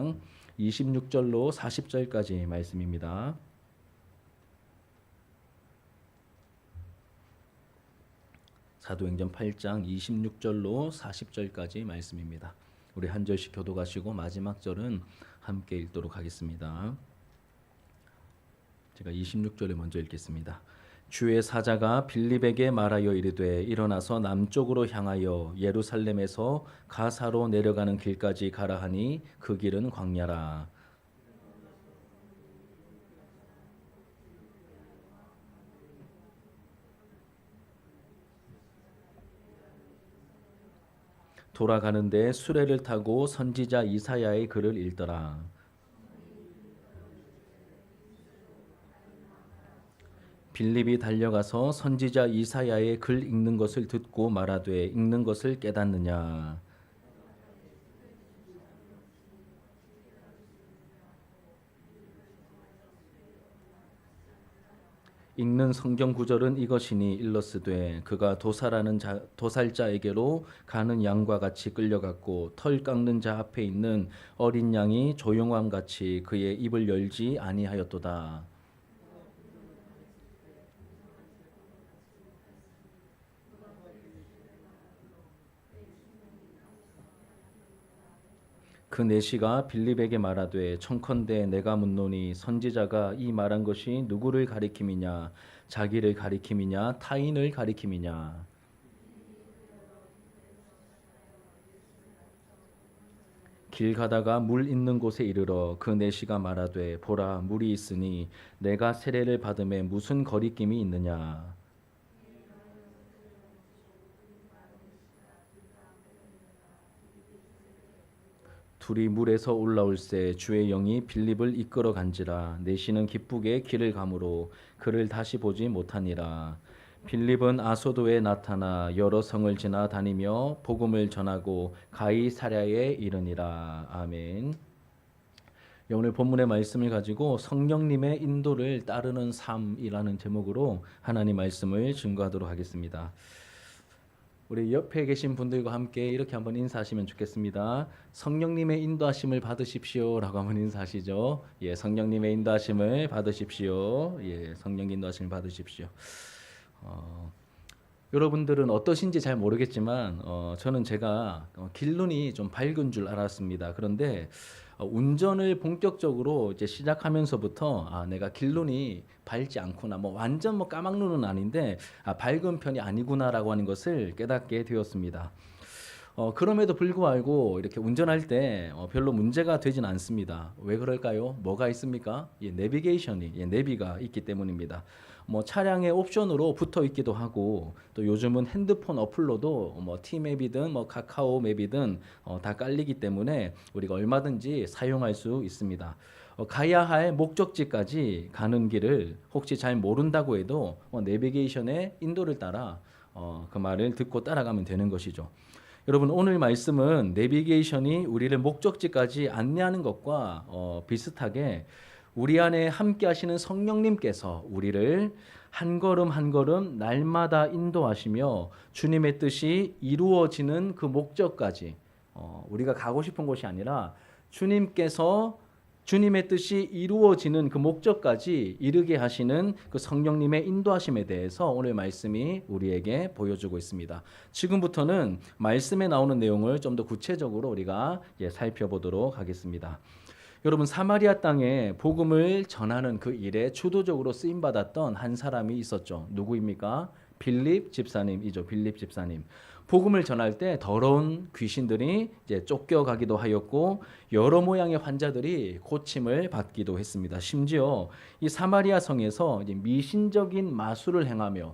8장 26절로 40절까지 말씀입니다. 사도행전 8장 26절로 40절까지 말씀입니다. 우리 한 절씩 교독하시고 마지막 절은 함께 읽도록 하겠습니다. 제가 26절에 먼저 읽겠습니다. 주의 사자가 빌립에게 말하여 이르되 일어나서 남쪽으로 향하여 예루살렘에서 가사로 내려가는 길까지 가라 하니 그 길은 광야라. 돌아가는데 수레를 타고 선지자 이사야의 글을 읽더라. 빌립이 달려가서 선지자 이사야의 글 읽는 것을 듣고 말하되 읽는 것을 깨닫느냐. 읽는 성경 구절은 이것이니 일러스되 그가 도살자에게로 가는 양과 같이 끌려갔고 털 깎는 자 앞에 있는 어린 양이 조용함 같이 그의 입을 열지 아니하였도다. 그 내시가 빌립에게 말하되 청컨대 내가 묻노니 선지자가 이 말한 것이 누구를 가리킴이냐 자기를 가리킴이냐 타인을 가리킴이냐. 길 가다가 물 있는 곳에 이르러 그 내시가 말하되 보라 물이 있으니 내가 세례를 받음에 무슨 거리낌이 있느냐. 둘이 물에서 올라올새 주의 영이 빌립을 이끌어 간지라. 내시는 기쁘게 길을 가므로 그를 다시 보지 못하니라. 빌립은 아소도에 나타나 여러 성을 지나 다니며 복음을 전하고 가이사랴에 이르니라. 아멘. 오늘 본문의 말씀을 가지고 성령님의 인도를 따르는 삶이라는 제목으로 하나님 말씀을 증거하도록 하겠습니다. 우리 옆에 계신 분들과 함께 이렇게 한번 인사하시면 좋겠습니다. 성령님의 인도하심을 받으십시오 라고 한번 인사하시죠. 예, 성령님의 인도하심을 받으십시오. 예, 성령 인도하심을 받으십시오. 여러분들은 어떠신지 잘 모르겠지만 저는 제가 길눈이 좀 밝은 줄 알았습니다. 그런데 운전을 본격적으로 이제 시작하면서부터 내가 길눈이 밝지 않구나, 뭐 완전 뭐 까막눈은 아닌데 밝은 편이 아니구나라고 하는 것을 깨닫게 되었습니다. 그럼에도 불구하고 이렇게 운전할 때 별로 문제가 되진 않습니다. 왜 그럴까요? 뭐가 있습니까? 내비게이션이, 내비가 있기 때문입니다. 뭐 차량의 옵션으로 붙어 있기도 하고 또 요즘은 핸드폰 어플로도 뭐 T맵이든 뭐 카카오 맵이든 다 깔리기 때문에 우리가 얼마든지 사용할 수 있습니다. 가야 할 목적지까지 가는 길을 혹시 잘 모른다고 해도 내비게이션의 인도를 따라 그 말을 듣고 따라가면 되는 것이죠. 여러분 오늘 말씀은 내비게이션이 우리를 목적지까지 안내하는 것과 비슷하게 우리 안에 함께 하시는 성령님께서 우리를 한 걸음 한 걸음 날마다 인도하시며 주님의 뜻이 이루어지는 그 목적까지 우리가 가고 싶은 곳이 아니라 주님께서 주님의 뜻이 이루어지는 그 목적까지 이르게 하시는 그 성령님의 인도하심에 대해서 오늘 말씀이 우리에게 보여주고 있습니다. 지금부터는 말씀에 나오는 내용을 좀 더 구체적으로 우리가 살펴보도록 하겠습니다. 여러분 사마리아 땅에 복음을 전하는 그 일에 주도적으로 쓰임 받았던 한 사람이 있었죠. 누구입니까? 빌립 집사님이죠. 빌립 집사님. 복음을 전할 때 더러운 귀신들이 이제 쫓겨가기도 하였고 여러 모양의 환자들이 고침을 받기도 했습니다. 심지어 이 사마리아 성에서 이제 미신적인 마술을 행하며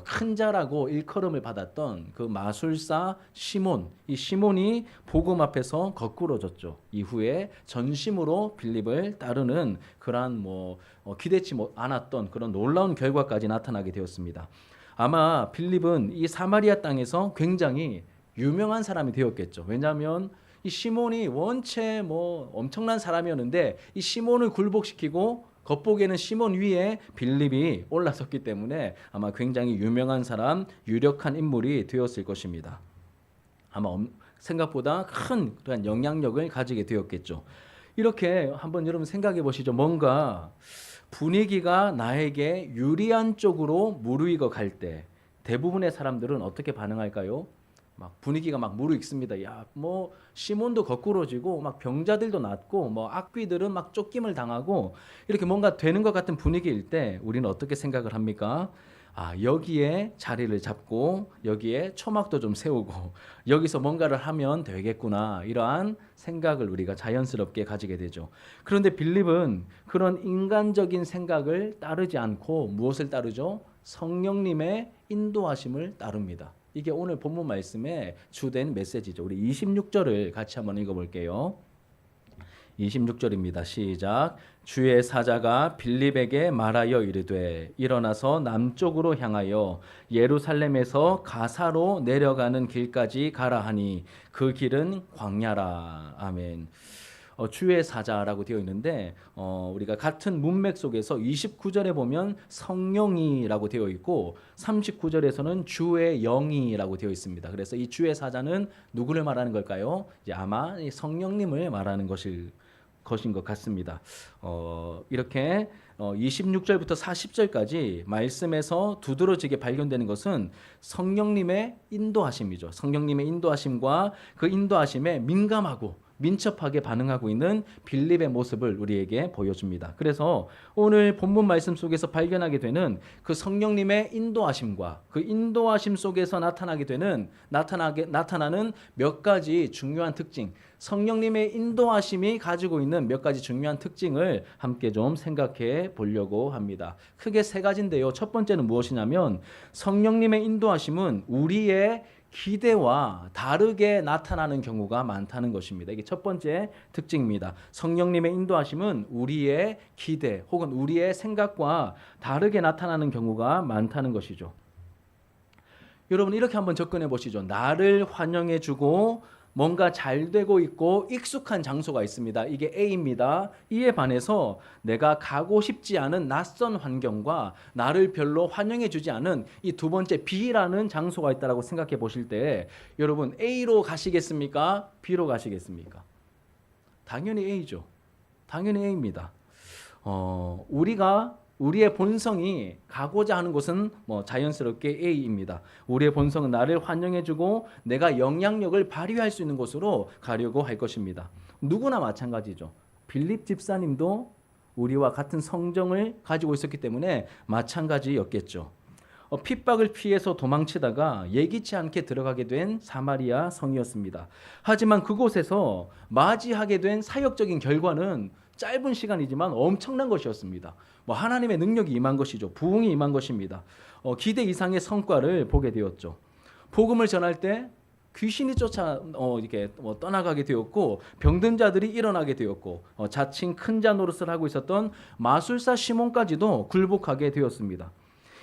큰 자라고 일컬음을 받았던 그 마술사 시몬, 이 시몬이 복음 앞에서 거꾸러졌죠. 이후에 전심으로 빌립을 따르는 그러한 기대치 않았던 그런 놀라운 결과까지 나타나게 되었습니다. 아마 빌립은 이 사마리아 땅에서 굉장히 유명한 사람이 되었겠죠. 왜냐하면 이 시몬이 원체 엄청난 사람이었는데 이 시몬을 굴복시키고 겉보기에는 시몬 위에 빌립이 올라섰기 때문에 아마 굉장히 유명한 사람, 유력한 인물이 되었을 것입니다. 아마 생각보다 큰 영향력을 가지게 되었겠죠. 이렇게 한번 여러분 생각해 보시죠. 뭔가 분위기가 나에게 유리한 쪽으로 무르익어 갈 때 대부분의 사람들은 어떻게 반응할까요? 막 분위기가 막 무르익습니다. 야, 뭐 시몬도 거꾸로지고 막 병자들도 낫고 뭐 악귀들은 막 쫓김을 당하고 이렇게 뭔가 되는 것 같은 분위기일 때 우리는 어떻게 생각을 합니까? 아, 여기에 자리를 잡고 여기에 초막도 좀 세우고 여기서 뭔가를 하면 되겠구나, 이러한 생각을 우리가 자연스럽게 가지게 되죠. 그런데 빌립은 그런 인간적인 생각을 따르지 않고 무엇을 따르죠? 성령님의 인도하심을 따릅니다. 이게 오늘 본문 말씀의 주된 메시지죠. 우리 26절을 같이 한번 읽어볼게요. 26절입니다. 시작. 주의 사자가 빌립에게 말하여 이르되 일어나서 남쪽으로 향하여 예루살렘에서 가사로 내려가는 길까지 가라 하니 그 길은 광야라. 아멘. 주의 사자라고 되어 있는데 우리가 같은 문맥 속에서 29절에 보면 성령이라고 되어 있고 39절에서는 주의 영이라고 되어 있습니다. 그래서 이 주의 사자는 누구를 말하는 걸까요? 이제 아마 성령님을 말하는 것인 것 같습니다. 이렇게 26절부터 40절까지 말씀에서 두드러지게 발견되는 것은 성령님의 인도하심이죠. 성령님의 인도하심과 그 인도하심에 민감하고 민첩하게 반응하고 있는 빌립의 모습을 우리에게 보여줍니다. 그래서 오늘 본문 말씀 속에서 발견하게 되는 그 성령님의 인도하심과 그 인도하심 속에서 나타나는 몇 가지 중요한 특징, 성령님의 인도하심이 가지고 있는 몇 가지 중요한 특징을 함께 좀 생각해 보려고 합니다. 크게 세 가지인데요. 첫 번째는 무엇이냐면 성령님의 인도하심은 우리의 기대와 다르게 나타나는 경우가 많다는 것입니다. 이게 첫 번째 특징입니다. 성령님의 인도하심은 우리의 기대 혹은 우리의 생각과 다르게 나타나는 경우가 많다는 것이죠. 여러분 이렇게 한번 접근해 보시죠. 나를 환영해 주고 뭔가 잘 되고 있고 익숙한 장소가 있습니다. 이게 A입니다. 이에 반해서 내가 가고 싶지 않은 낯선 환경과 나를 별로 환영해 주지 않은 이 두 번째 B라는 장소가 있다고 생각해 보실 때 여러분 A로 가시겠습니까? B로 가시겠습니까? 당연히 A죠. 당연히 A입니다. 우리의 본성이 가고자 하는 곳은 자연스럽게 A입니다. 우리의 본성은 나를 환영해주고 내가 영향력을 발휘할 수 있는 곳으로 가려고 할 것입니다. 누구나 마찬가지죠. 빌립 집사님도 우리와 같은 성정을 가지고 있었기 때문에 마찬가지였겠죠. 핍박을 피해서 도망치다가 예기치 않게 들어가게 된 사마리아 성이었습니다. 하지만 그곳에서 맞이하게 된 사역적인 결과는 짧은 시간이지만 엄청난 것이었습니다. 하나님의 능력이 임한 것이죠. 부흥이 임한 것입니다. 기대 이상의 성과를 보게 되었죠. 복음을 전할 때 귀신이 이렇게 떠나가게 되었고 병든 자들이 일어나게 되었고 자칭 큰 자 노릇을 하고 있었던 마술사 시몬까지도 굴복하게 되었습니다.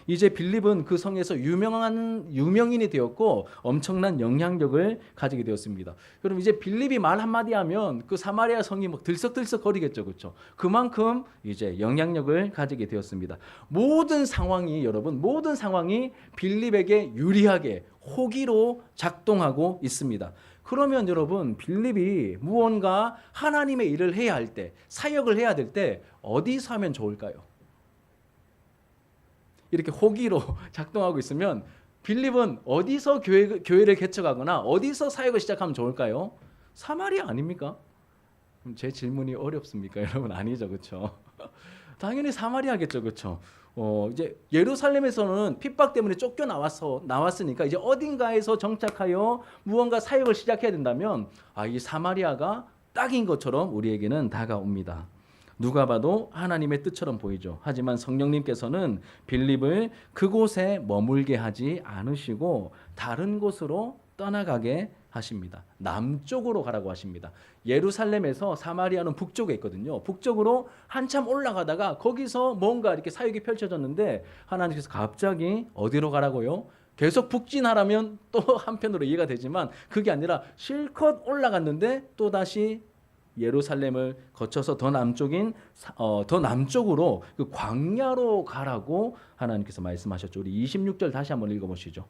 이제 빌립은 그 성에서 유명인이 되었고 엄청난 영향력을 가지게 되었습니다. 그럼 이제 빌립이 말 한마디 하면 그 사마리아 성이 들썩들썩 거리겠죠. 그렇죠? 그만큼 이제 영향력을 가지게 되었습니다. 모든 상황이 빌립에게 유리하게 호기로 작동하고 있습니다. 그러면 여러분 빌립이 무언가 하나님의 일을 해야 할 때, 사역을 해야 될 때 어디서 하면 좋을까요? 이렇게 호기로 작동하고 있으면 빌립은 어디서 교회를 개척하거나 어디서 사역을 시작하면 좋을까요? 사마리아 아닙니까? 그럼 제 질문이 어렵습니까? 여러분 아니죠, 그렇죠? 당연히 사마리아겠죠, 그렇죠? 이제 예루살렘에서는 핍박 때문에 쫓겨 나왔으니까 이제 어딘가에서 정착하여 무언가 사역을 시작해야 된다면 이 사마리아가 딱인 것처럼 우리에게는 다가옵니다. 누가 봐도 하나님의 뜻처럼 보이죠. 하지만 성령님께서는 빌립을 그곳에 머물게 하지 않으시고 다른 곳으로 떠나가게 하십니다. 남쪽으로 가라고 하십니다. 예루살렘에서 사마리아는 북쪽에 있거든요. 북쪽으로 한참 올라가다가 거기서 뭔가 이렇게 사역이 펼쳐졌는데 하나님께서 갑자기 어디로 가라고요? 계속 북진하라면 또 한편으로 이해가 되지만 그게 아니라 실컷 올라갔는데 또다시 예루살렘을 거쳐서 더 남쪽으로 그 광야로 가라고 하나님께서 말씀하셨죠. 우리 26절 다시 한번 읽어보시죠.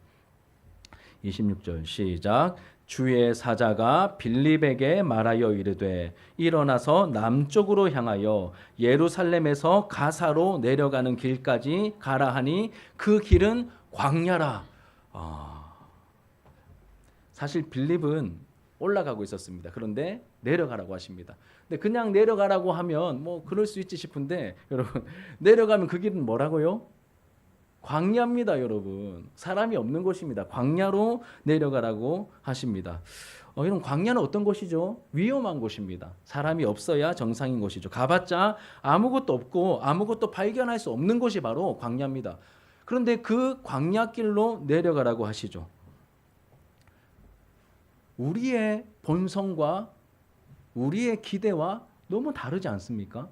26절 시작. 주의 사자가 빌립에게 말하여 이르되 일어나서 남쪽으로 향하여 예루살렘에서 가사로 내려가는 길까지 가라 하니 그 길은 광야라. 사실 빌립은 올라가고 있었습니다. 그런데 내려가라고 하십니다. 근데 그냥 내려가라고 하면 뭐 그럴 수 있지 싶은데 여러분 내려가면 그 길은 뭐라고요? 광야입니다, 여러분. 사람이 없는 곳입니다. 광야로 내려가라고 하십니다. 이런 광야는 어떤 곳이죠? 위험한 곳입니다. 사람이 없어야 정상인 곳이죠. 가봤자 아무것도 없고 아무것도 발견할 수 없는 곳이 바로 광야입니다. 그런데 그 광야길로 내려가라고 하시죠. 우리의 본성과 우리의 기대와 너무 다르지 않습니까?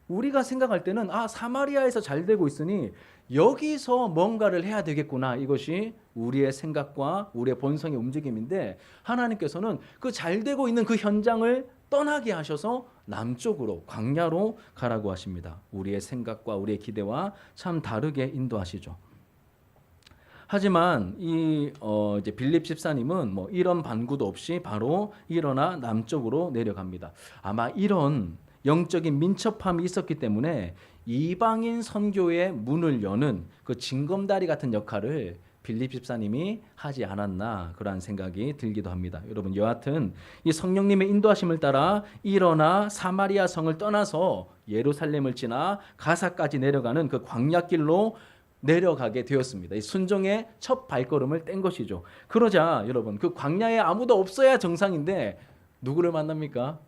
우리가 생각할 때는 사마리아에서 잘 되고 있으니 여기서 뭔가를 해야 되겠구나. 이것이 우리의 생각과 우리의 본성의 움직임인데 하나님께서는 그 잘 되고 있는 그 현장을 떠나게 하셔서 남쪽으로 광야로 가라고 하십니다. 우리의 생각과 우리의 기대와 참 다르게 인도하시죠. 하지만 이제 빌립 집사님은 뭐 이런 반구도 없이 바로 일어나 남쪽으로 내려갑니다. 아마 이런 영적인 민첩함이 있었기 때문에 이방인 선교의 문을 여는 그 징검다리 같은 역할을 빌립 집사님이 하지 않았나 그런 생각이 들기도 합니다. 여러분 여하튼 이 성령님의 인도하심을 따라 일어나 사마리아 성을 떠나서 예루살렘을 지나 가사까지 내려가는 그 광야길로 내려가게 되었습니다. 이 순종의 첫 발걸음을 뗀 것이죠. 그러자 여러분 그 광야에 아무도 없어야 정상인데 누구를 만납니까?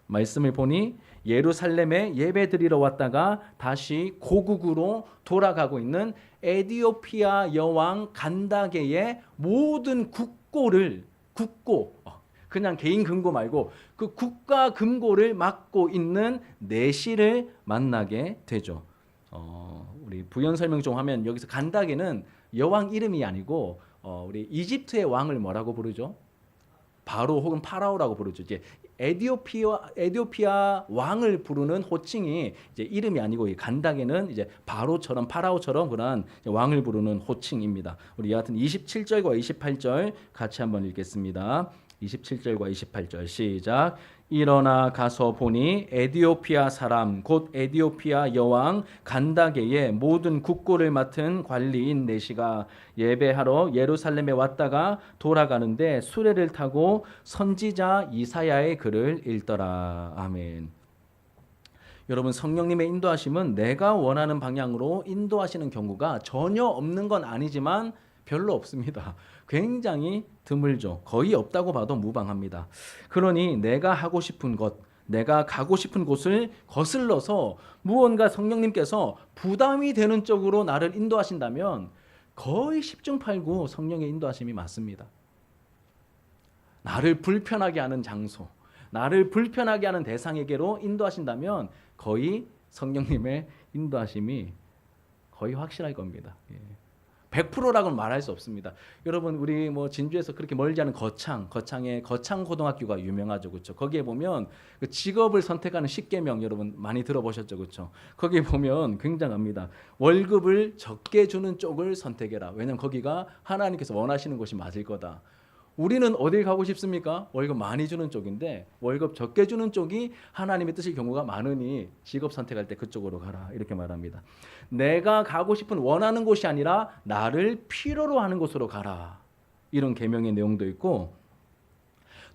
말씀을 보니 예루살렘에 예배드리러 왔다가 다시 고국으로 돌아가고 있는 에디오피아 여왕 간다게의 모든 국고 그냥 개인 금고 말고 그 국가 금고를 맡고 있는 내시를 만나게 되죠. 우리 부연 설명 좀 하면 여기서 간다게는 여왕 이름이 아니고 우리 이집트의 왕을 뭐라고 부르죠? 바로 혹은 파라오라고 부르죠. 이제 에디오피아 왕을 부르는 호칭이 이제 이름이 아니고 이 간다게는 이제 바로처럼 파라오처럼 그런 왕을 부르는 호칭입니다. 우리 여하튼 27절과 28절 같이 한번 읽겠습니다. 27절과 28절 시작. 일어나 가서 보니 에디오피아 사람 곧 에디오피아 여왕 간다게의 모든 국고를 맡은 관리인 내시가 예배하러 예루살렘에 왔다가 돌아가는데 수레를 타고 선지자 이사야의 글을 읽더라. 아멘. 여러분 성령님의 인도하심은 내가 원하는 방향으로 인도하시는 경우가 전혀 없는 건 아니지만 별로 없습니다. 굉장히 드물죠. 거의 없다고 봐도 무방합니다. 그러니 내가 하고 싶은 것, 내가 가고 싶은 곳을 거슬러서 무언가 성령님께서 부담이 되는 쪽으로 나를 인도하신다면 거의 10중 8구 성령의 인도하심이 맞습니다. 나를 불편하게 하는 장소, 나를 불편하게 하는 대상에게로 인도하신다면 거의 성령님의 인도하심이 거의 확실할 겁니다. 100%라고는 말할 수 없습니다. 여러분 우리 뭐 진주에서 그렇게 멀지 않은 거창의 거창고등학교가 유명하죠, 그렇죠? 거기에 보면 그 직업을 선택하는 10계명 여러분 많이 들어보셨죠, 그렇죠? 거기에 보면 굉장합니다. 월급을 적게 주는 쪽을 선택해라. 왜냐하면 거기가 하나님께서 원하시는 곳이 맞을 거다. 우리는 어딜 가고 싶습니까? 월급 많이 주는 쪽인데 월급 적게 주는 쪽이 하나님의 뜻일 경우가 많으니 직업 선택할 때 그쪽으로 가라 이렇게 말합니다. 내가 가고 싶은 원하는 곳이 아니라 나를 필요로 하는 곳으로 가라 이런 계명의 내용도 있고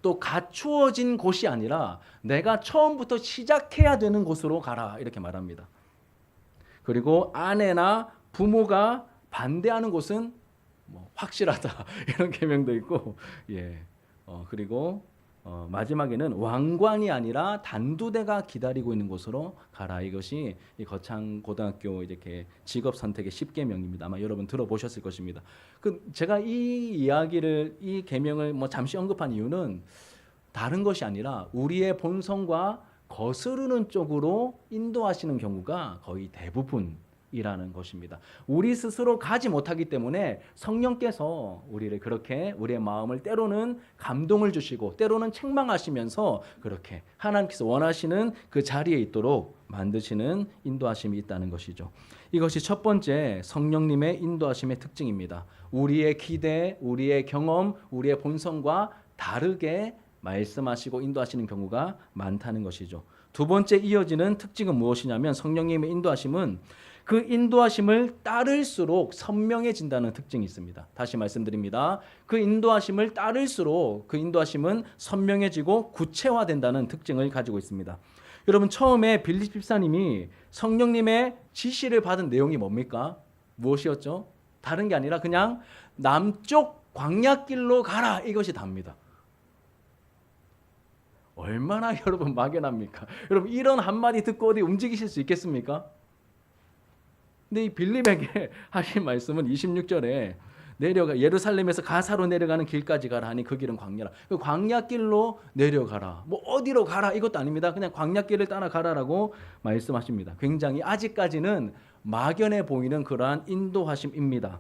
또 갖추어진 곳이 아니라 내가 처음부터 시작해야 되는 곳으로 가라 이렇게 말합니다. 그리고 아내나 부모가 반대하는 곳은 확실하다 이런 계명도 있고 그리고 마지막에는 왕관이 아니라 단두대가 기다리고 있는 곳으로 가라. 이것이 이 거창고등학교 이렇게 직업 선택의 10계명입니다. 아마 여러분 들어보셨을 것입니다. 제가 이 계명을 잠시 언급한 이유는 다른 것이 아니라 우리의 본성과 거스르는 쪽으로 인도하시는 경우가 거의 대부분이라는 것입니다. 우리 스스로 가지 못하기 때문에 성령께서 우리를 그렇게 우리의 마음을 때로는 감동을 주시고 때로는 책망하시면서 그렇게 하나님께서 원하시는 그 자리에 있도록 만드시는 인도하심이 있다는 것이죠. 이것이 첫 번째 성령님의 인도하심의 특징입니다. 우리의 기대, 우리의 경험, 우리의 본성과 다르게 말씀하시고 인도하시는 경우가 많다는 것이죠. 두 번째 이어지는 특징은 무엇이냐면 성령님의 인도하심은 그 인도하심을 따를수록 선명해진다는 특징이 있습니다. 다시 말씀드립니다. 그 인도하심을 따를수록 그 인도하심은 선명해지고 구체화된다는 특징을 가지고 있습니다. 여러분 처음에 빌립 집사님이 성령님의 지시를 받은 내용이 뭡니까? 무엇이었죠? 다른 게 아니라 그냥 남쪽 광야길로 가라 이것이 답니다. 얼마나 여러분 막연합니까? 여러분 이런 한마디 듣고 어디 움직이실 수 있겠습니까? 근데 이 빌립에게 하신 말씀은 26절에 내려가 예루살렘에서 가사로 내려가는 길까지 가라 하니 그 길은 광야라. 그 광야길로 내려가라. 뭐 어디로 가라 이것도 아닙니다. 그냥 광야길을 따라가라라고 말씀하십니다. 굉장히 아직까지는 막연해 보이는 그러한 인도하심입니다.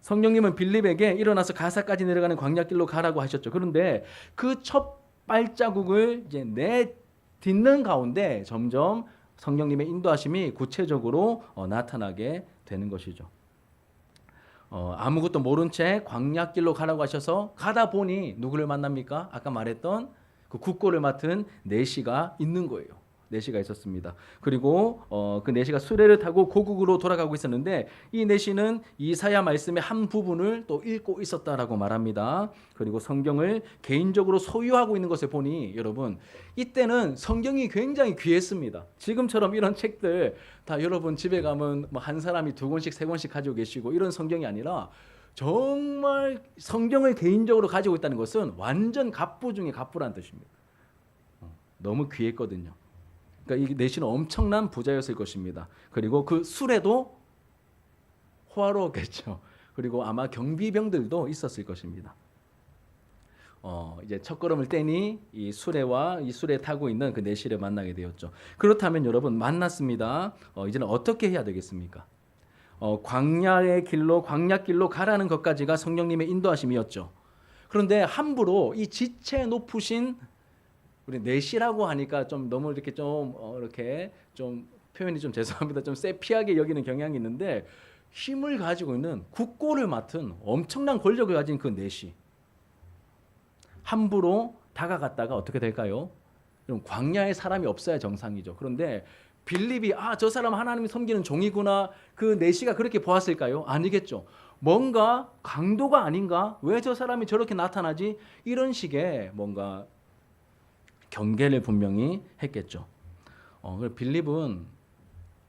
성령님은 빌립에게 일어나서 가사까지 내려가는 광야길로 가라고 하셨죠. 그런데 그 첫 발자국을 이제 내딛는 가운데 점점 성령님의 인도하심이 구체적으로 나타나게 되는 것이죠. 아무것도 모른 채 광야길로 가라고 하셔서 가다 보니 누구를 만납니까? 아까 말했던 그 국고를 맡은 내시가 있는 거예요. 내시가 있었습니다. 그리고 그 내시가 수레를 타고 고국으로 돌아가고 있었는데 이 내시는 이사야 말씀의 한 부분을 또 읽고 있었다라고 말합니다. 그리고 성경을 개인적으로 소유하고 있는 것을 보니 여러분 이때는 성경이 굉장히 귀했습니다. 지금처럼 이런 책들 다 여러분 집에 가면 뭐 한 사람이 2권씩 3권씩 가지고 계시고 이런 성경이 아니라 정말 성경을 개인적으로 가지고 있다는 것은 완전 갑부 중에 갑부라는 뜻입니다. 너무 귀했거든요. 그러니까 이 내시는 엄청난 부자였을 것입니다. 그리고 그 수레도 호화로웠겠죠. 그리고 아마 경비병들도 있었을 것입니다. 이제 첫걸음을 떼니 이 수레와 이 수레 타고 있는 그 내시를 만나게 되었죠. 그렇다면 여러분 만났습니다. 이제는 어떻게 해야 되겠습니까? 광야의 길로 광야길로 가라는 것까지가 성령님의 인도하심이었죠. 그런데 함부로 이 지체 높으신 우리 내시라고 하니까 좀 너무 이렇게 이렇게 좀 표현이 좀 죄송합니다. 좀 세피하게 여기는 경향이 있는데 힘을 가지고 있는 국고를 맡은 엄청난 권력을 가진 그 내시 함부로 다가갔다가 어떻게 될까요? 그럼 광야에 사람이 없어야 정상이죠. 그런데 빌립이 저 사람 하나님이 섬기는 종이구나 그 내시가 그렇게 보았을까요? 아니겠죠. 뭔가 강도가 아닌가? 왜 저 사람이 저렇게 나타나지? 이런 식의 뭔가 경계를 분명히 했겠죠. 빌립은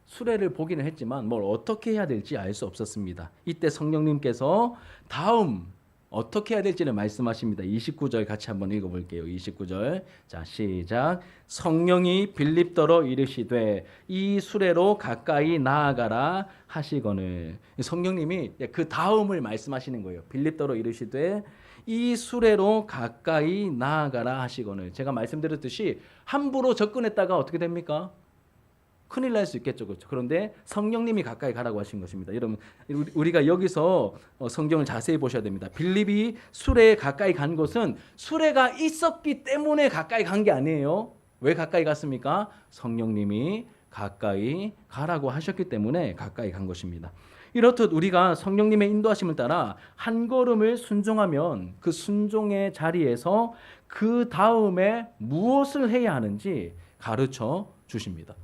수레를 보기는 했지만 뭘 어떻게 해야 될지 알 수 없었습니다. 이때 성령님께서 다음 어떻게 해야 될지를 말씀하십니다. 29절 같이 한번 읽어볼게요. 29절 자 시작. 성령이 빌립더러 이르시되 이 수레로 가까이 나아가라 하시거늘. 성령님이 그 다음을 말씀하시는 거예요. 빌립더러 이르시되 이 수레로 가까이 나아가라 하시거늘. 제가 말씀드렸듯이 함부로 접근했다가 어떻게 됩니까? 큰일 날 수 있겠죠. 그렇죠? 그런데 성령님이 가까이 가라고 하신 것입니다. 여러분 우리가 여기서 성경을 자세히 보셔야 됩니다. 빌립이 수레에 가까이 간 것은 수레가 있었기 때문에 가까이 간 게 아니에요. 왜 가까이 갔습니까? 성령님이 가까이 가라고 하셨기 때문에 가까이 간 것입니다. 이렇듯 우리가 성령님의 인도하심을 따라 한 걸음을 순종하면 그 순종의 자리에서 그 다음에 무엇을 해야 하는지 가르쳐 주십니다.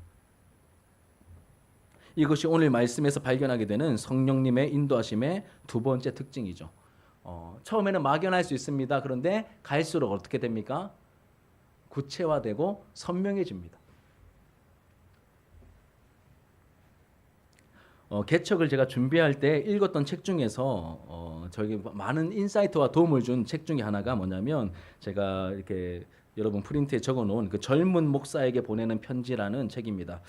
이것이 오늘 말씀에서 발견하게 되는 성령님의 인도하심의 두 번째 특징이죠. 처음에는 막연할 수 있습니다. 그런데 갈수록 어떻게 됩니까? 구체화되고 선명해집니다. 개척을 제가 준비할 때 읽었던 책 중에서 저에게 많은 인사이트와 도움을 준 책 중에 하나가 뭐냐면 제가 이렇게 여러분 프린트에 적어놓은 그 젊은 목사에게 보내는 편지라는 책입니다.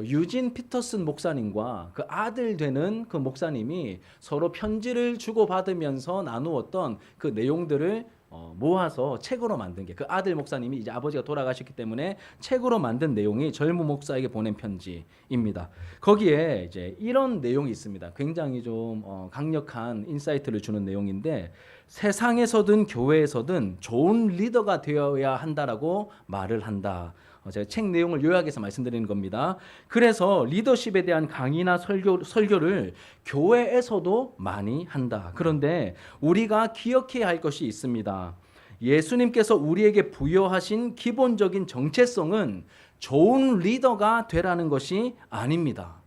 유진 피터슨 목사님과 그 아들 되는 그 목사님이 서로 편지를 주고받으면서 나누었던 그 내용들을 모아서 책으로 만든 게 그 아들 목사님이 이제 아버지가 돌아가셨기 때문에 책으로 만든 내용이 젊은 목사에게 보낸 편지입니다. 거기에 이제 이런 내용이 있습니다. 굉장히 좀 강력한 인사이트를 주는 내용인데 세상에서든 교회에서든 좋은 리더가 되어야 한다라고 말을 한다. 제가 책 내용을 요약해서 말씀드리는 겁니다. 그래서 리더십에 대한 강의나 설교를 교회에서도 많이 한다. 그런데 우리가 기억해야 할 것이 있습니다. 예수님께서 우리에게 부여하신 기본적인 정체성은 좋은 리더가 되라는 것이 아닙니다.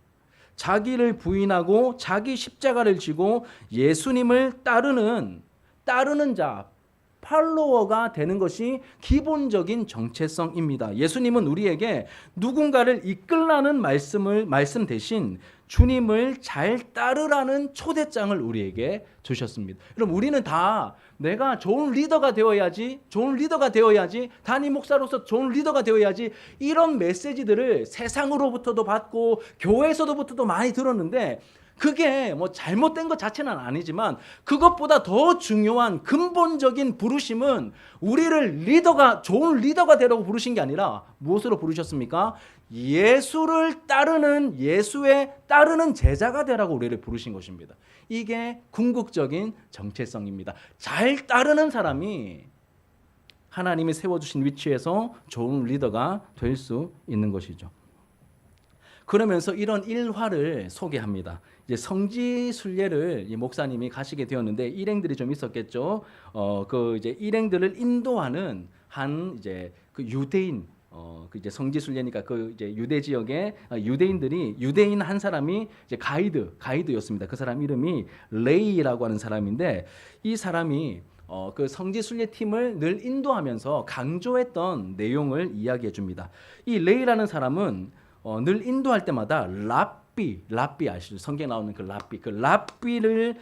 자기를 부인하고 자기 십자가를 지고 예수님을 따르는 자, 팔로워가 되는 것이 기본적인 정체성입니다. 예수님은 우리에게 누군가를 이끌라는 말씀 대신 주님을 잘 따르라는 초대장을 우리에게 주셨습니다. 여러분, 우리는 다 내가 좋은 리더가 되어야지, 담임 목사로서 좋은 리더가 되어야지, 이런 메시지들을 세상으로부터도 받고 교회에서부터도 많이 들었는데, 그게 뭐 잘못된 것 자체는 아니지만 그것보다 더 중요한 근본적인 부르심은 우리를 좋은 리더가 되라고 부르신 게 아니라 무엇으로 부르셨습니까? 예수를 따르는, 예수에 따르는 제자가 되라고 우리를 부르신 것입니다. 이게 궁극적인 정체성입니다. 잘 따르는 사람이 하나님이 세워주신 위치에서 좋은 리더가 될 수 있는 것이죠. 그러면서 이런 일화를 소개합니다. 이제 성지순례를 이 목사님이 가시게 되었는데 일행들이 좀 있었겠죠. 그 이제 일행들을 인도하는 한 이제 그 유대인, 그 이제 성지순례니까 그 이제 유대 지역의 유대인 한 사람이 이제 가이드였습니다. 그 사람 이름이 레이라고 하는 사람인데, 이 사람이 그 성지순례 팀을 늘 인도하면서 강조했던 내용을 이야기해 줍니다. 이 레이라는 사람은 늘 인도할 때마다 랍비 아시죠? 성경에 나오는 그 랍비를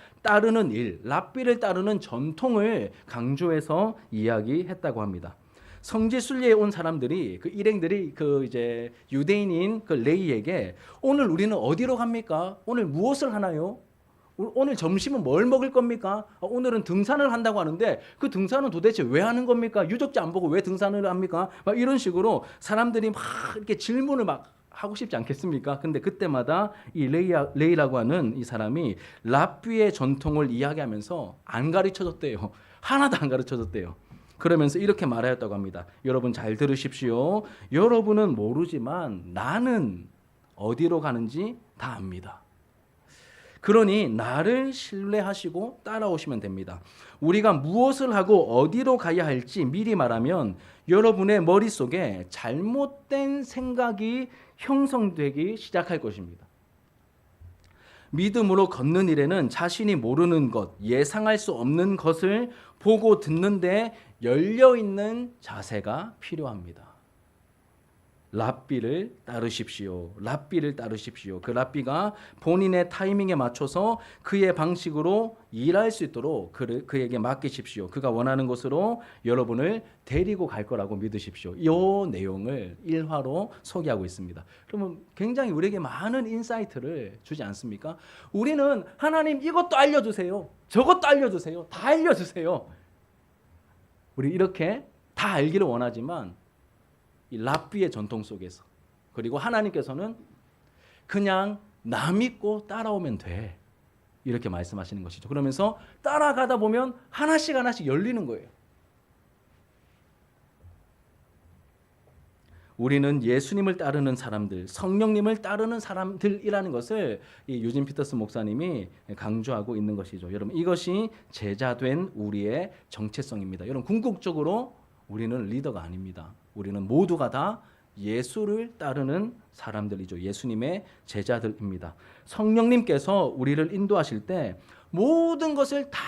따르는 전통을 강조해서 이야기했다고 합니다. 성지순례에 온 사람들이, 그 일행들이 그 이제 유대인인 그 레이에게 오늘 우리는 어디로 갑니까? 오늘 무엇을 하나요? 오늘 점심은 뭘 먹을 겁니까? 오늘은 등산을 한다고 하는데 그 등산은 도대체 왜 하는 겁니까? 유적지 안 보고 왜 등산을 합니까? 막 이런 식으로 사람들이 막 이렇게 질문을 막 하고 싶지 않겠습니까? 근데 그때마다 이 레이라고 하는 이 사람이 랍비의 전통을 이야기하면서 안 가르쳐줬대요. 하나도 안 가르쳐줬대요. 그러면서 이렇게 말하였다고 합니다. 여러분 잘 들으십시오. 여러분은 모르지만 나는 어디로 가는지 다 압니다. 그러니 나를 신뢰하시고 따라오시면 됩니다. 우리가 무엇을 하고 어디로 가야 할지 미리 말하면 여러분의 머릿속에 잘못된 생각이 형성되기 시작할 것입니다. 믿음으로 걷는 일에는 자신이 모르는 것, 예상할 수 없는 것을 보고 듣는데 열려있는 자세가 필요합니다. 랍비를 따르십시오. 그 랍비가 본인의 타이밍에 맞춰서 그의 방식으로 일할 수 있도록 그에게 맡기십시오. 그가 원하는 곳으로 여러분을 데리고 갈 거라고 믿으십시오. 이 내용을 일화로 소개하고 있습니다. 그러면 굉장히 우리에게 많은 인사이트를 주지 않습니까? 우리는 하나님 이것도 알려주세요. 저것도 알려주세요. 다 알려주세요. 우리 이렇게 다 알기를 원하지만 이 랍비의 전통 속에서, 그리고 하나님께서는 그냥 나 믿고 따라오면 돼, 이렇게 말씀하시는 것이죠. 그러면서 따라가다 보면 하나씩 열리는 거예요. 우리는 예수님을 따르는 사람들, 성령님을 따르는 사람들이라는 것을 이 유진 피터스 목사님이 강조하고 있는 것이죠. 여러분, 이것이 제자된 우리의 정체성입니다. 여러분, 궁극적으로 우리는 리더가 아닙니다. 우리는 모두가 다 예수를 따르는 사람들이죠. 예수님의 제자들입니다. 성령님께서 우리를 인도하실 때 모든 것을 다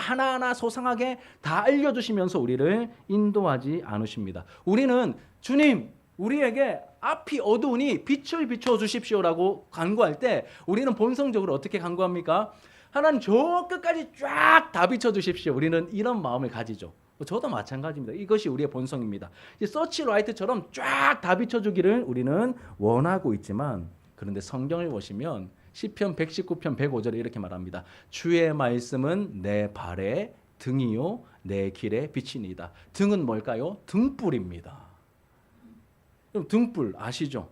하나하나 소상하게 다 알려주시면서 우리를 인도하지 않으십니다. 우리는 주님, 우리에게 앞이 어두우니 빛을 비춰주십시오라고 간구할 때 우리는 본성적으로 어떻게 간구합니까? 하나님 저 끝까지 쫙 다 비춰주십시오. 우리는 이런 마음을 가지죠. 저도 마찬가지입니다. 이것이 우리의 본성입니다. 서치라이트처럼 쫙 다 비춰주기를 우리는 원하고 있지만, 그런데 성경을 보시면 시편 119편 105절에 이렇게 말합니다. 주의 말씀은 내 발의 등이요 내 길의 빛이니이다. 등은 뭘까요? 등불입니다. 그럼 등불 아시죠?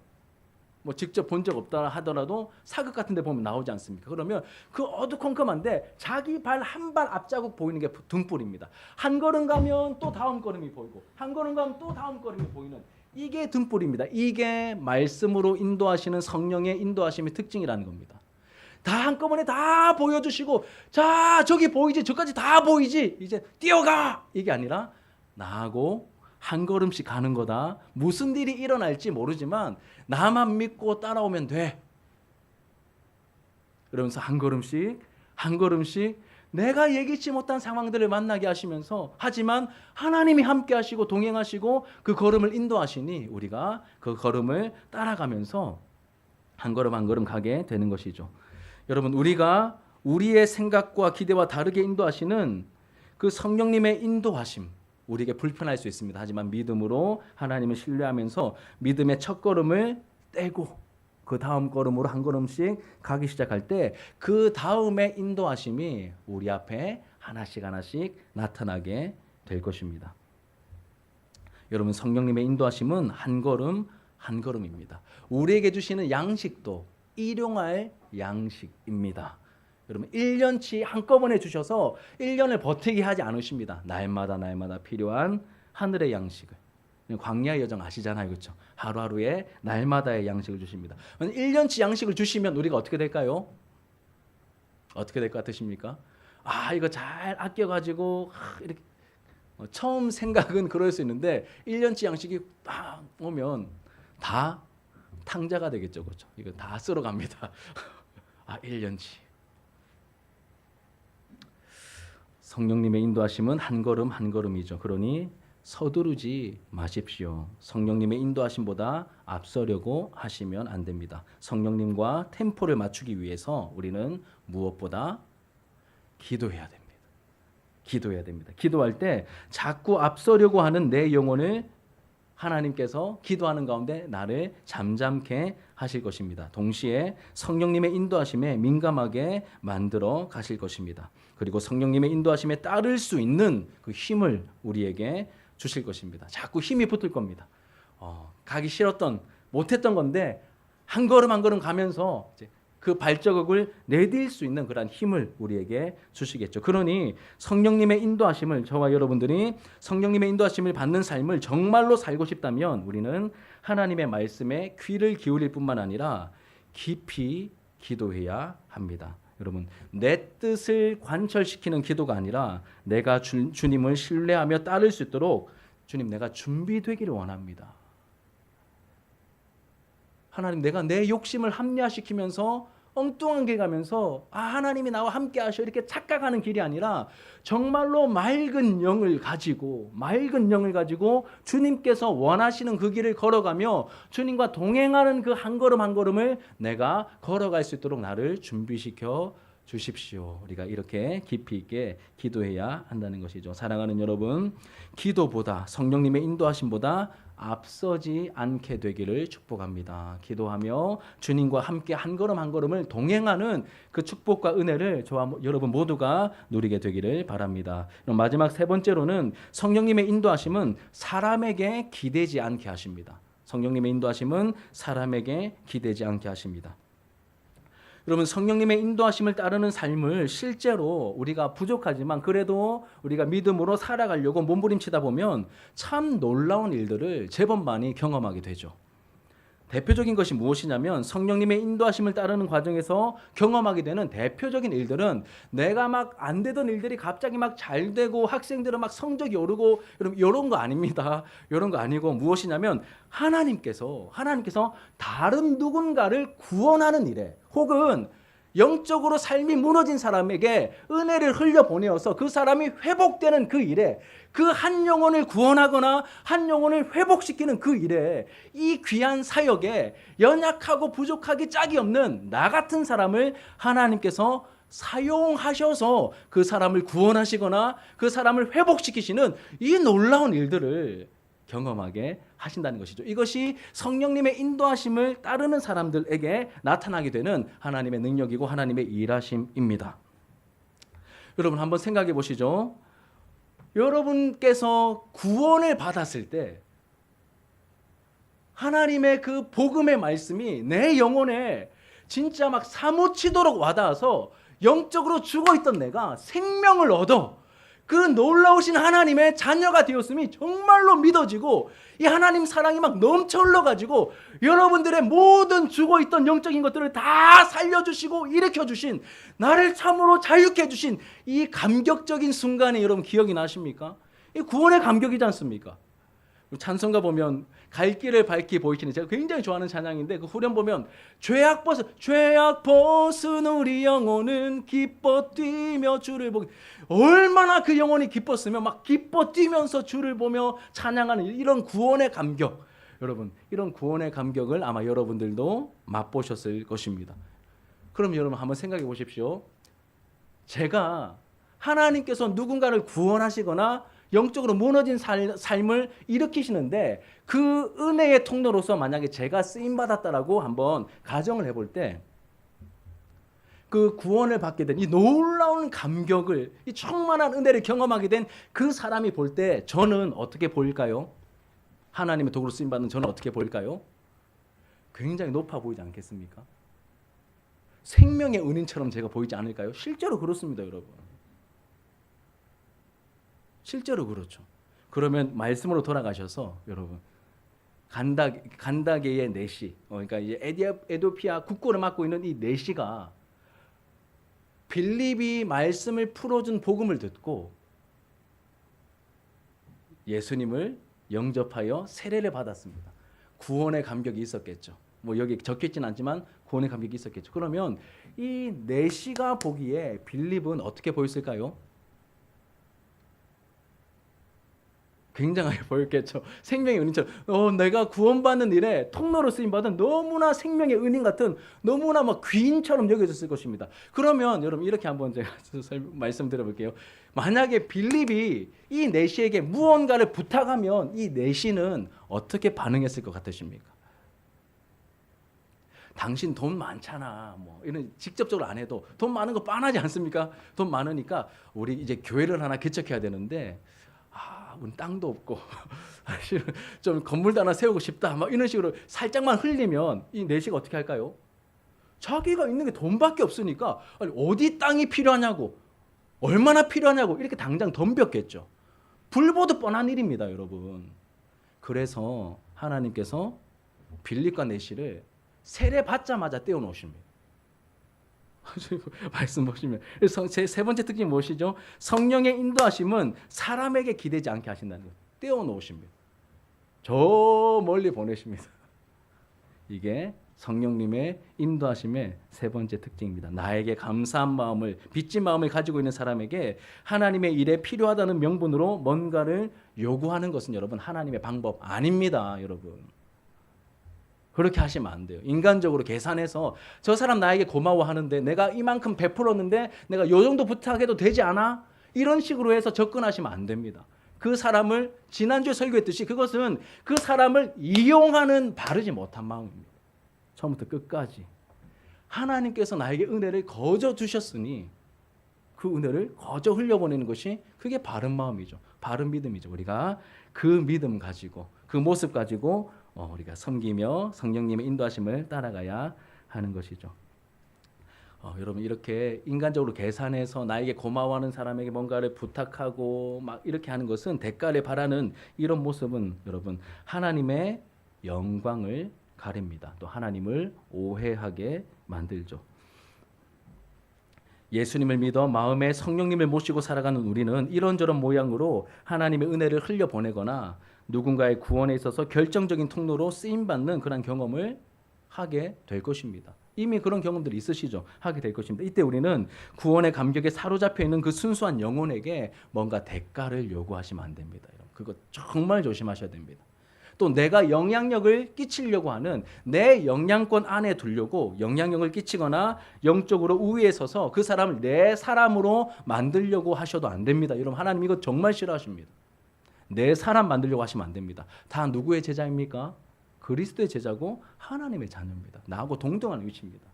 뭐 직접 본 적 없다 하더라도 사극 같은 데 보면 나오지 않습니까? 그러면 그 어두컴컴한데 자기 발 한 발 앞자국 보이는 게 등불입니다. 한 걸음 가면 또 다음 걸음이 보이고, 한 걸음 가면 또 다음 걸음이 보이는, 이게 등불입니다. 이게 말씀으로 인도하시는 성령의 인도하심의 특징이라는 겁니다. 다 한꺼번에 다 보여주시고, 자 저기 보이지, 저까지 다 보이지, 이제 뛰어가, 이게 아니라 나하고 한 걸음씩 가는 거다. 무슨 일이 일어날지 모르지만 나만 믿고 따라오면 돼. 그러면서 한 걸음씩 한 걸음씩 내가 예기치 못한 상황들을 만나게 하시면서, 하지만 하나님이 함께 하시고 동행하시고 그 걸음을 인도하시니 우리가 그 걸음을 따라가면서 한 걸음 한 걸음 가게 되는 것이죠. 여러분, 우리가 우리의 생각과 기대와 다르게 인도하시는 그 성령님의 인도하심, 우리에게 불편할 수 있습니다. 하지만 믿음으로 하나님을 신뢰하면서 믿음의 첫 걸음을 떼고 그 다음 걸음으로 한 걸음씩 가기 시작할 때 그 다음의 인도하심이 우리 앞에 하나씩 하나씩 나타나게 될 것입니다. 여러분, 성령님의 인도하심은 한 걸음 한 걸음입니다. 우리에게 주시는 양식도 일용할 양식입니다. 여러분, 1년치 한꺼번에 주셔서 1년을 버티게 하지 않으십니다. 날마다 날마다 필요한 하늘의 양식을. 광야의 여정 아시잖아요, 그렇죠? 하루하루에 날마다의 양식을 주십니다. 1년치 양식을 주시면 우리가 어떻게 될까요? 어떻게 될 것 같으십니까? 아, 이거 잘 아껴가지고 이렇게, 처음 생각은 그럴 수 있는데 1년치 양식이 딱 오면 다 탕자가 되겠죠, 그렇죠? 이거 다 쓸어갑니다. 아, 1년치. 성령님의 인도하심은 한 걸음 한 걸음이죠. 그러니 서두르지 마십시오. 성령님의 인도하심보다 앞서려고 하시면 안 됩니다. 성령님과 템포를 맞추기 위해서 우리는 무엇보다 기도해야 됩니다. 기도해야 됩니다. 기도할 때 자꾸 앞서려고 하는 내 영혼을 하나님께서 기도하는 가운데 나를 잠잠케 하실 것입니다. 동시에 성령님의 인도하심에 민감하게 만들어 가실 것입니다. 그리고 성령님의 인도하심에 따를 수 있는 그 힘을 우리에게 주실 것입니다. 자꾸 힘이 붙을 겁니다. 가기 싫었던, 못했던 건데 한 걸음 한 걸음 가면서 이제 그 발자국을 내딜 수 있는 그런 힘을 우리에게 주시겠죠. 그러니 성령님의 인도하심을, 저와 여러분들이 성령님의 인도하심을 받는 삶을 정말로 살고 싶다면 우리는 하나님의 말씀에 귀를 기울일 뿐만 아니라 깊이 기도해야 합니다. 여러분, 내 뜻을 관철시키는 기도가 아니라 내가 주님을 신뢰하며 따를 수 있도록, 주님, 내가 준비되기를 원합니다. 하나님, 내가 내 욕심을 합리화시키면서 엉뚱한 길 가면서 하나님이 나와 함께 하셔 이렇게 착각하는 길이 아니라 정말로 맑은 영을 가지고 주님께서 원하시는 그 길을 걸어가며 주님과 동행하는 그 한 걸음 한 걸음을 내가 걸어갈 수 있도록 나를 준비시켜 주십시오. 우리가 이렇게 깊이 있게 기도해야 한다는 것이죠. 사랑하는 여러분, 기도보다, 성령님의 인도하심보다 앞서지 않게 되기를 축복합니다. 기도하며 주님과 함께 한 걸음 한 걸음을 동행하는 그 축복과 은혜를 저와 여러분 모두가 누리게 되기를 바랍니다. 마지막 세 번째로는 성령님의 인도하심은 사람에게 기대지 않게 하십니다. 성령님의 인도하심은 사람에게 기대지 않게 하십니다. 여러분, 성령님의 인도하심을 따르는 삶을 실제로 우리가 부족하지만 그래도 우리가 믿음으로 살아가려고 몸부림치다 보면 참 놀라운 일들을 제법 많이 경험하게 되죠. 대표적인 것이 무엇이냐면 성령님의 인도하심을 따르는 과정에서 경험하게 되는 대표적인 일들은 내가 막 안 되던 일들이 갑자기 막 잘 되고 학생들은 막 성적이 오르고, 여러분, 이런 거 아닙니다. 이런 거 아니고 무엇이냐면 하나님께서 다른 누군가를 구원하는 일에, 혹은 영적으로 삶이 무너진 사람에게 은혜를 흘려보내어서 그 사람이 회복되는 그 일에, 그 한 영혼을 구원하거나 한 영혼을 회복시키는 그 일에, 이 귀한 사역에 연약하고 부족하기 짝이 없는 나 같은 사람을 하나님께서 사용하셔서 그 사람을 구원하시거나 그 사람을 회복시키시는 이 놀라운 일들을 경험하게 하신다는 것이죠. 이것이 성령님의 인도하심을 따르는 사람들에게 나타나게 되는 하나님의 능력이고 하나님의 일하심입니다. 여러분, 한번 생각해 보시죠. 여러분께서 구원을 받았을 때 하나님의 그 복음의 말씀이 내 영혼에 진짜 막 사무치도록 와닿아서 영적으로 죽어있던 내가 생명을 얻어, 그 놀라우신 하나님의 자녀가 되었음이 정말로 믿어지고 이 하나님 사랑이 막 넘쳐 흘러가지고 여러분들의 모든 죽어있던 영적인 것들을 다 살려주시고 일으켜주신, 나를 참으로 자유케 해주신 이 감격적인 순간이 여러분 기억이 나십니까? 이 구원의 감격이지 않습니까? 찬송가 보면 갈 길을 밝히 보이시는, 제가 굉장히 좋아하는 찬양인데 그 후렴 보면 죄악 벗은 우리 영혼은 기뻐 뛰며 주를 보기. 얼마나 그 영혼이 기뻤으면 막 기뻐 뛰면서 주를 보며 찬양하는 이런 구원의 감격, 여러분 이런 구원의 감격을 아마 여러분들도 맛보셨을 것입니다. 그럼 여러분 한번 생각해 보십시오. 제가 하나님께서 누군가를 구원하시거나 영적으로 무너진 삶을 일으키시는데 그 은혜의 통로로서 만약에 제가 쓰임받았다라고 한번 가정을 해볼 때 그 구원을 받게 된 이 놀라운 감격을, 이 충만한 은혜를 경험하게 된 그 사람이 볼 때 저는 어떻게 보일까요? 하나님의 도구로 쓰임받는 저는 어떻게 보일까요? 굉장히 높아 보이지 않겠습니까? 생명의 은인처럼 제가 보이지 않을까요? 실제로 그렇습니다, 여러분. 실제로 그렇죠. 그러면 말씀으로 돌아가셔서 여러분 간다게의 내시, 그러니까 이제 에디오피아 국고를 맡고 있는 이 내시가 빌립이 말씀을 풀어준 복음을 듣고 예수님을 영접하여 세례를 받았습니다. 구원의 감격이 있었겠죠. 뭐 여기 적혀있지는 않지만 구원의 감격이 있었겠죠. 그러면 이 내시가 보기에 빌립은 어떻게 보였을까요? 굉장하게 보였겠죠. 생명의 은인처럼 내가 구원받는 일에 통로로 쓰임받은 너무나 생명의 은인 같은, 너무나 막 귀인처럼 여겨졌을 것입니다. 그러면 여러분 이렇게 한번 제가 말씀드려볼게요. 만약에 빌립이 이 내시에게 무언가를 부탁하면 이 내시는 어떻게 반응했을 것 같으십니까? 당신 돈 많잖아, 뭐 이런 직접적으로 안 해도 돈 많은 거 뻔하지 않습니까? 돈 많으니까 우리 이제 교회를 하나 개척해야 되는데 우리 땅도 없고 좀 건물도 하나 세우고 싶다, 막 이런 식으로 살짝만 흘리면 이 내시가 어떻게 할까요? 자기가 있는 게 돈밖에 없으니까 아니, 어디 땅이 필요하냐고, 얼마나 필요하냐고 이렇게 당장 덤볐겠죠. 불보듯 뻔한 일입니다, 여러분. 그래서 하나님께서 빌립과 내시를 세례 받자마자 떼어놓으십니다. 말씀 보시면 제 세 번째 특징이 무엇이죠? 성령의 인도하심은 사람에게 기대지 않게 하신다는 것. 떼어놓으십니다. 저 멀리 보내십니다. 이게 성령님의 인도하심의 세 번째 특징입니다. 나에게 감사한 마음을, 빚진 마음을 가지고 있는 사람에게 하나님의 일에 필요하다는 명분으로 뭔가를 요구하는 것은 여러분 하나님의 방법 아닙니다, 여러분. 그렇게 하시면 안 돼요. 인간적으로 계산해서 저 사람 나에게 고마워하는데 내가 이만큼 베풀었는데 내가 요 정도 부탁해도 되지 않아? 이런 식으로 해서 접근하시면 안 됩니다. 그 사람을 지난주에 설교했듯이 그것은 그 사람을 이용하는 바르지 못한 마음입니다. 처음부터 끝까지. 하나님께서 나에게 은혜를 거저 주셨으니 그 은혜를 거저 흘려보내는 것이 그게 바른 마음이죠. 바른 믿음이죠. 우리가 그 믿음 가지고 그 모습 가지고 우리가 섬기며 성령님의 인도하심을 따라가야 하는 것이죠. 여러분 이렇게 인간적으로 계산해서 나에게 고마워하는 사람에게 뭔가를 부탁하고 막 이렇게 하는 것은 대가를 바라는 이런 모습은 여러분 하나님의 영광을 가립니다. 또 하나님을 오해하게 만들죠. 예수님을 믿어 마음에 성령님을 모시고 살아가는 우리는 이런저런 모양으로 하나님의 은혜를 흘려보내거나 누군가의 구원에 있어서 결정적인 통로로 쓰임받는 그런 경험을 하게 될 것입니다. 이미 그런 경험들이 있으시죠? 하게 될 것입니다. 이때 우리는 구원의 감격에 사로잡혀 있는 그 순수한 영혼에게 뭔가 대가를 요구하시면 안 됩니다. 그거 정말 조심하셔야 됩니다. 또 내가 영향력을 끼치려고 하는 내 영향권 안에 두려고 영향력을 끼치거나 영적으로 우위에 서서 그 사람을 내 사람으로 만들려고 하셔도 안 됩니다. 여러분 하나님 이거 정말 싫어하십니다. 내 사람 만들려고 하시면 안 됩니다. 다 누구의 제자입니까? 그리스도의 제자고 하나님의 자녀입니다. 나하고 동등한 위치입니다.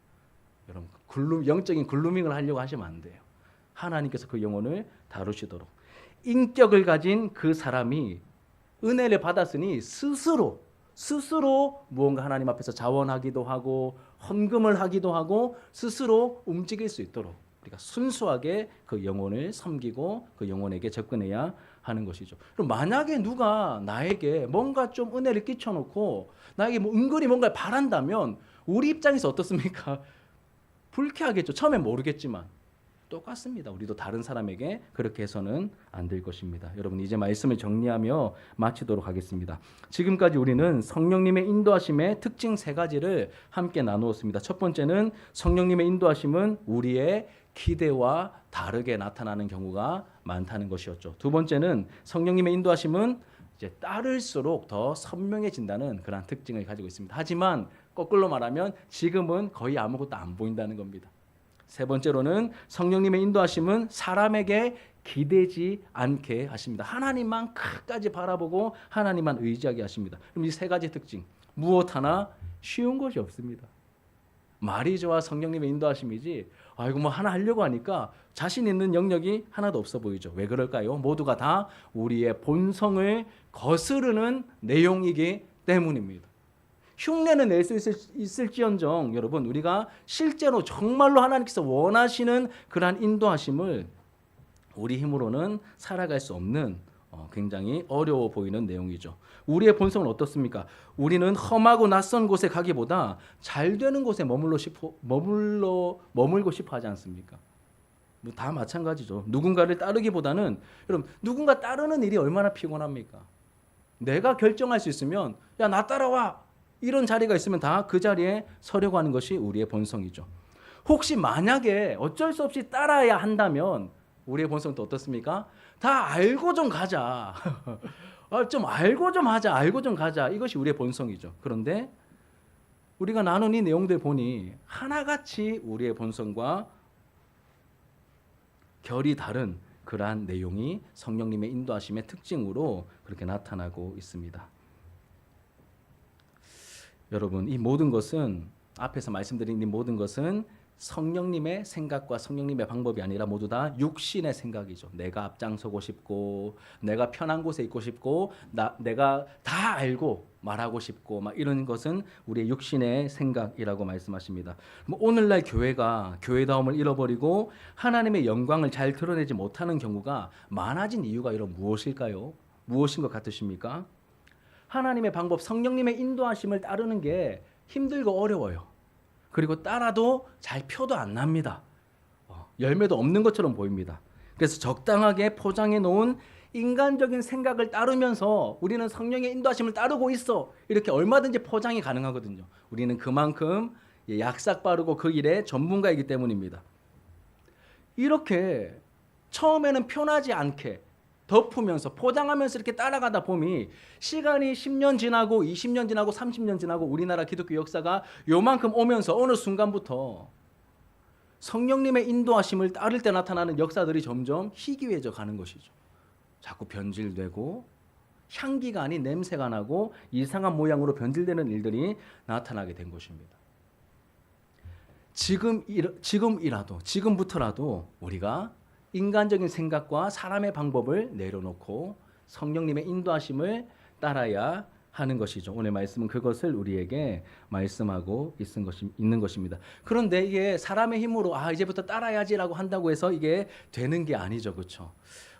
여러분 영적인 글루밍을 하려고 하시면 안 돼요. 하나님께서 그 영혼을 다루시도록. 인격을 가진 그 사람이 은혜를 받았으니 스스로 무언가 하나님 앞에서 자원하기도 하고 헌금을 하기도 하고 스스로 움직일 수 있도록 우리가 순수하게 그 영혼을 섬기고 그 영혼에게 접근해야 하는 것이죠. 그럼 만약에 누가 나에게 뭔가 좀 은혜를 끼쳐놓고 나에게 뭐 은근히 뭔가를 바란다면 우리 입장에서 어떻습니까? 불쾌하겠죠. 처음엔 모르겠지만 똑같습니다. 우리도 다른 사람에게 그렇게 해서는 안 될 것입니다. 여러분 이제 말씀을 정리하며 마치도록 하겠습니다. 지금까지 우리는 성령님의 인도하심의 특징 세 가지를 함께 나누었습니다. 첫 번째는 성령님의 인도하심은 우리의 기대와 다르게 나타나는 경우가 많다는 것이었죠. 두 번째는 성령님의 인도하심은 이제 따를수록 더 선명해진다는 그런 특징을 가지고 있습니다. 하지만 거꾸로 말하면 지금은 거의 아무것도 안 보인다는 겁니다. 세 번째로는 성령님의 인도하심은 사람에게 기대지 않게 하십니다. 하나님만 끝까지 바라보고 하나님만 의지하게 하십니다. 그럼 이 세 가지 특징 무엇 하나 쉬운 것이 없습니다. 말이 좋아 성령님의 인도하심이지 아이고 뭐 하나 하려고 하니까 자신 있는 영역이 하나도 없어 보이죠. 왜 그럴까요? 모두가 다 우리의 본성을 거스르는 내용이기 때문입니다. 흉내는 낼 수 있을지언정 여러분 우리가 실제로 정말로 하나님께서 원하시는 그러한 인도하심을 우리 힘으로는 살아갈 수 없는 굉장히 어려워 보이는 내용이죠. 우리의 본성은 어떻습니까? 우리는 험하고 낯선 곳에 가기보다 잘 되는 곳에 머물고 싶어 하지 않습니까? 뭐 다 마찬가지죠. 누군가를 따르기보다는 여러분 누군가 따르는 일이 얼마나 피곤합니까? 내가 결정할 수 있으면 야 나 따라와 이런 자리가 있으면 다 그 자리에 서려고 하는 것이 우리의 본성이죠. 혹시 만약에 어쩔 수 없이 따라야 한다면 우리의 본성은 또 어떻습니까? 다 알고 좀 가자. 좀 알고 좀 하자. 알고 좀 가자. 이것이 우리의 본성이죠. 그런데 우리가 나눈 이 내용들 보니 하나같이 우리의 본성과 결이 다른 그러한 내용이 성령님의 인도하심의 특징으로 그렇게 나타나고 있습니다. 여러분 이 모든 것은 앞에서 말씀드린 이 모든 것은 성령님의 생각과 성령님의 방법이 아니라 모두 다 육신의 생각이죠. 내가 앞장서고 싶고 내가 편한 곳에 있고 싶고 내가 다 알고 말하고 싶고 막 이런 것은 우리의 육신의 생각이라고 말씀하십니다. 오늘날 교회가 교회다움을 잃어버리고 하나님의 영광을 잘 드러내지 못하는 경우가 많아진 이유가 이런 무엇일까요? 무엇인 것 같으십니까? 하나님의 방법, 성령님의 인도하심을 따르는 게 힘들고 어려워요. 그리고 따라도 잘 표도 안 납니다. 열매도 없는 것처럼 보입니다. 그래서 적당하게 포장해 놓은 인간적인 생각을 따르면서 우리는 성령의 인도하심을 따르고 있어. 이렇게 얼마든지 포장이 가능하거든요. 우리는 그만큼 약삭 빠르고 그 일의 전문가이기 때문입니다. 이렇게 처음에는 편하지 않게 덮으면서 포장하면서 이렇게 따라가다 보니 시간이 10년 지나고 20년 지나고 30년 지나고 우리나라 기독교 역사가 요만큼 오면서 어느 순간부터 성령님의 인도하심을 따를 때 나타나는 역사들이 점점 희귀해져 가는 것이죠. 자꾸 변질되고 향기가 아닌 냄새가 나고 이상한 모양으로 변질되는 일들이 나타나게 된 것입니다. 지금부터라도 우리가 인간적인 생각과 사람의 방법을 내려놓고 성령님의 인도하심을 따라야 하는 것이죠. 오늘 말씀은 그것을 우리에게 말씀하고 있는 것입니다. 그런데 이게 사람의 힘으로 이제부터 따라야지라고 한다고 해서 이게 되는 게 아니죠. 그렇죠?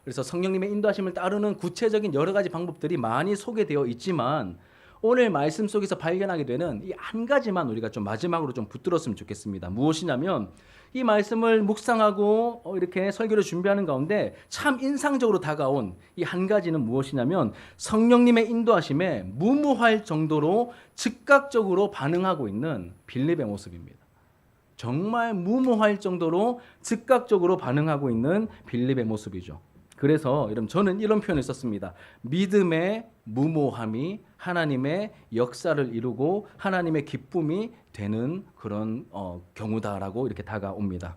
그래서 성령님의 인도하심을 따르는 구체적인 여러 가지 방법들이 많이 소개되어 있지만 오늘 말씀 속에서 발견하게 되는 이 한 가지만 우리가 좀 마지막으로 좀 붙들었으면 좋겠습니다. 무엇이냐면 이 말씀을 묵상하고 이렇게 설교를 준비하는 가운데 참 인상적으로 다가온 이 한 가지는 무엇이냐면 성령님의 인도하심에 무모할 정도로 즉각적으로 반응하고 있는 빌립의 모습입니다. 정말 무모할 정도로 즉각적으로 반응하고 있는 빌립의 모습이죠. 그래서 여러분 저는 이런 표현을 썼습니다. 믿음의 무모함이 하나님의 역사를 이루고 하나님의 기쁨이 되는 그런 경우다라고 이렇게 다가옵니다.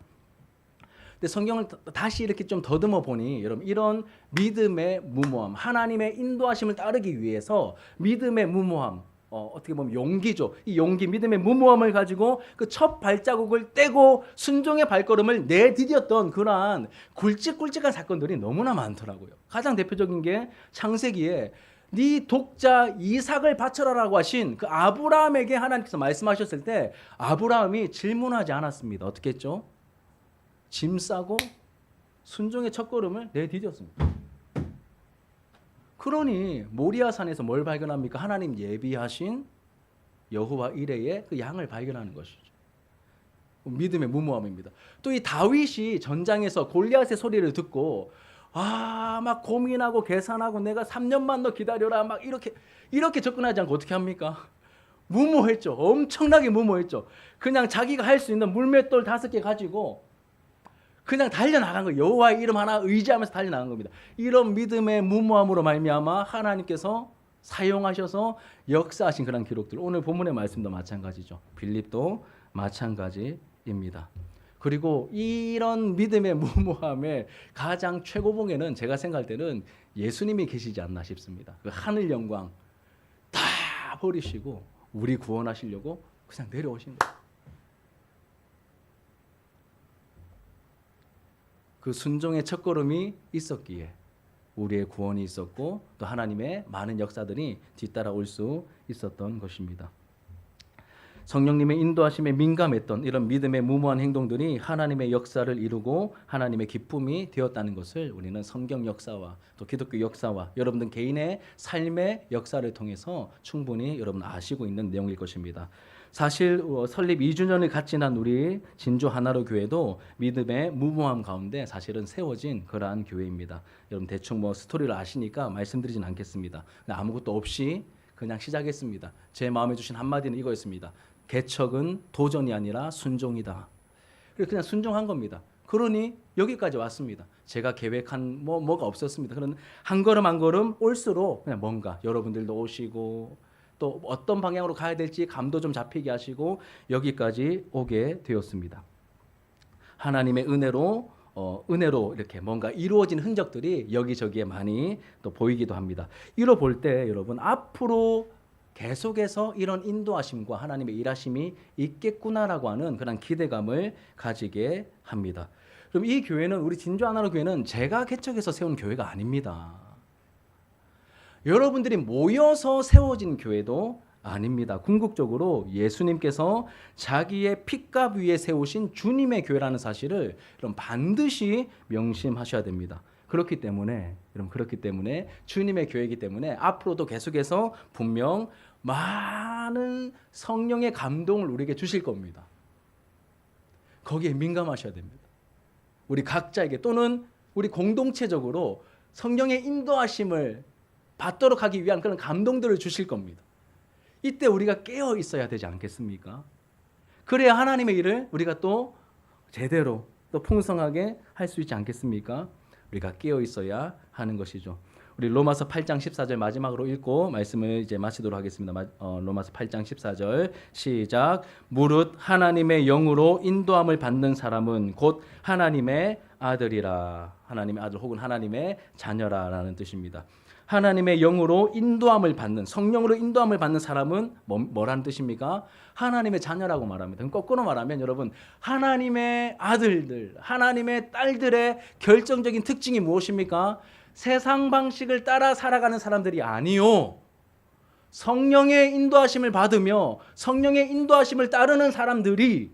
근데 성경을 다시 이렇게 좀 더듬어 보니 여러분 이런 믿음의 무모함, 하나님의 인도하심을 따르기 위해서 믿음의 무모함, 어떻게 보면 용기죠. 이 용기, 믿음의 무모함을 가지고 그 첫 발자국을 떼고 순종의 발걸음을 내디뎠던 그러한 굵직굵직한 사건들이 너무나 많더라고요. 가장 대표적인 게 창세기에 네 독자 이삭을 바쳐라라고 하신 그 아브라함에게 하나님께서 말씀하셨을 때 아브라함이 질문하지 않았습니다. 어떻게 했죠? 짐 싸고 순종의 첫걸음을 내디뎠습니다. 그러니 모리아산에서 뭘 발견합니까? 하나님 예비하신 여호와 이레의 그 양을 발견하는 것이죠. 믿음의 무모함입니다. 또 이 다윗이 전장에서 골리앗의 소리를 듣고 막 고민하고 계산하고 내가 3년만 더 기다려라 막 이렇게 접근하지 않고 어떻게 합니까? 무모했죠. 엄청나게 무모했죠. 그냥 자기가 할 수 있는 물맷돌 5개 가지고 그냥 달려나간 거예요. 여호와의 이름 하나 의지하면서 달려나간 겁니다. 이런 믿음의 무모함으로 말미암아 하나님께서 사용하셔서 역사하신 그런 기록들, 오늘 본문의 말씀도 마찬가지죠. 빌립도 마찬가지입니다. 그리고 이런 믿음의 무모함의 가장 최고봉에는 제가 생각할 때는 예수님이 계시지 않나 싶습니다. 그 하늘 영광 다 버리시고 우리 구원하시려고 그냥 내려오신 거예요. 그 순종의 첫걸음이 있었기에 우리의 구원이 있었고 또 하나님의 많은 역사들이 뒤따라올 수 있었던 것입니다. 성령님의 인도하심에 민감했던 이런 믿음의 무모한 행동들이 하나님의 역사를 이루고 하나님의 기쁨이 되었다는 것을 우리는 성경 역사와 또 기독교 역사와 여러분들 개인의 삶의 역사를 통해서 충분히 여러분 아시고 있는 내용일 것입니다. 사실 설립 2주년을 같이 난 우리 진주 하나로 교회도 믿음의 무모함 가운데 사실은 세워진 그러한 교회입니다. 여러분 대충 스토리를 아시니까 말씀드리진 않겠습니다. 아무것도 없이 그냥 시작했습니다. 제 마음에 주신 한마디는 이거였습니다. 개척은 도전이 아니라 순종이다. 그냥 순종한 겁니다. 그러니 여기까지 왔습니다. 제가 계획한 뭐가 없었습니다. 그런 한 걸음 한 걸음 올수록 그냥 뭔가 여러분들도 오시고 또 어떤 방향으로 가야 될지 감도 좀 잡히게 하시고 여기까지 오게 되었습니다. 하나님의 은혜로 이렇게 뭔가 이루어진 흔적들이 여기저기에 많이 또 보이기도 합니다. 이로 볼 때 여러분 앞으로 계속해서 이런 인도하심과 하나님의 일하심이 있겠구나라고 하는 그런 기대감을 가지게 합니다. 그럼 이 교회는 우리 진주 하나로 교회는 제가 개척해서 세운 교회가 아닙니다. 여러분들이 모여서 세워진 교회도 아닙니다. 궁극적으로 예수님께서 자기의 핏값 위에 세우신 주님의 교회라는 사실을 여러분 반드시 명심하셔야 됩니다. 그렇기 때문에 주님의 교회이기 때문에 앞으로도 계속해서 분명 많은 성령의 감동을 우리에게 주실 겁니다. 거기에 민감하셔야 됩니다. 우리 각자에게 또는 우리 공동체적으로 성령의 인도하심을 받도록 하기 위한 그런 감동들을 주실 겁니다. 이때 우리가 깨어 있어야 되지 않겠습니까? 그래야 하나님의 일을 우리가 또 제대로 또 풍성하게 할 수 있지 않겠습니까? 우리가 깨어 있어야 하는 것이죠. 우리 로마서 8장 14절 마지막으로 읽고 말씀을 이제 마치도록 하겠습니다. 로마서 8장 14절 시작. 무릇 하나님의 영으로 인도함을 받는 사람은 곧 하나님의 아들이라. 하나님의 아들 혹은 하나님의 자녀라라는 뜻입니다. 하나님의 영으로 인도함을 받는, 성령으로 인도함을 받는 사람은 뭐라는 뜻입니까? 하나님의 자녀라고 말합니다. 거꾸로 말하면 여러분 하나님의 아들들, 하나님의 딸들의 결정적인 특징이 무엇입니까? 세상 방식을 따라 살아가는 사람들이 아니요, 성령의 인도하심을 받으며 성령의 인도하심을 따르는 사람들이